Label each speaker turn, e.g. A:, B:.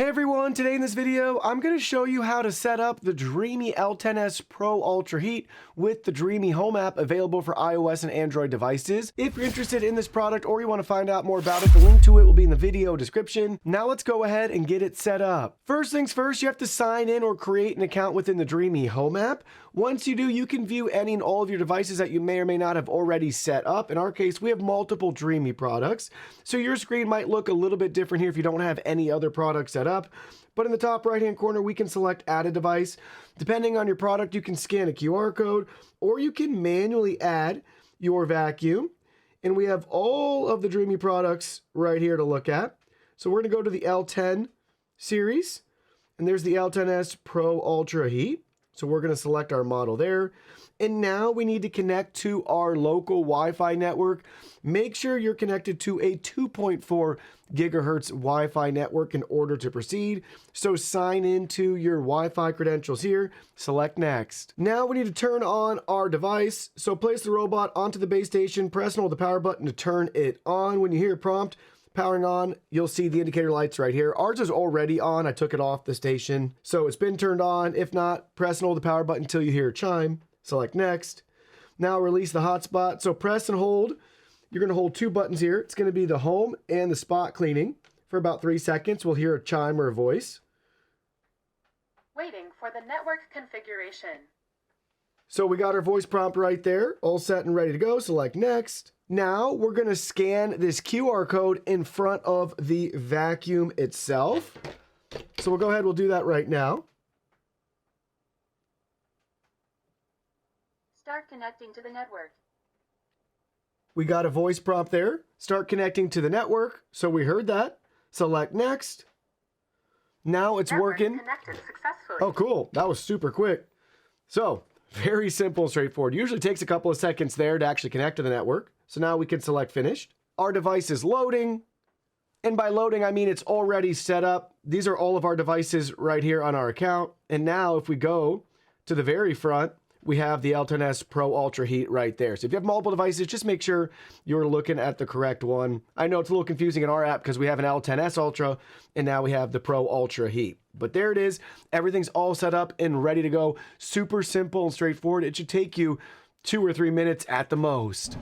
A: Hey everyone, today in this video, I'm going to show you how to set up the Dreame L10s Pro Ultra Heat with the Dreame Home app available for iOS and Android devices. If you're interested in this product or you want to find out more about it, the link to it will be in the video description. Now let's go ahead and get it set up. First things first, you have to sign in or create an account within the Dreame Home app. Once you do, you can view any and all of your devices that you may or may not have already set up. In our case, we have multiple Dreame products, so your screen might look a little bit different here if you don't have any other products set up. But in the top right hand corner, we can select add a device. Depending on your product, you can scan a QR code or you can manually add your vacuum. And we have all of the Dreame products right here to look at. So we're going to go to the L10 series, and there's the L10s Pro Ultra Heat. So we're going to select our model there. And now we need to connect to our local Wi-Fi network. Make sure you're connected to a 2.4 gigahertz Wi-Fi network in order to proceed. So sign into your Wi-Fi credentials here, select next. Now we need to turn on our device. So place the robot onto the base station, press and hold the power button to turn it on. When you hear a prompt, powering on, you'll see the indicator lights right here. Ours is already on. I took it off the station, so it's been turned on. If not, press and hold the power button until you hear a chime. Select next. Now release the hotspot. So press and hold. You're going to hold two buttons here. It's going to be the home and the spot cleaning. For about 3 seconds, we'll hear a chime or a voice.
B: Waiting for the network configuration.
A: So we got our voice prompt right there, all set and ready to go. Select next. Now we're going to scan this QR code in front of the vacuum itself. So we'll go ahead, we'll do that right now.
B: Start connecting to the network.
A: We got a voice prompt there. Start connecting to the network. So we heard that. Select next. Now it's working.
B: Connected successfully.
A: Oh, cool. That was super quick. So very simple and straightforward. Usually takes a couple of seconds there to actually connect to the network. So now we can select finished. Our device is loading. And by loading, I mean it's already set up. These are all of our devices right here on our account. And now if we go to the very front, we have the L10s Pro Ultra Heat right there. So if you have multiple devices, just make sure you're looking at the correct one. I know it's a little confusing in our app because we have an L10s Ultra and now we have the Pro Ultra Heat. But there it is. Everything's all set up and ready to go. Super simple and straightforward. It should take you 2 or 3 minutes at the most.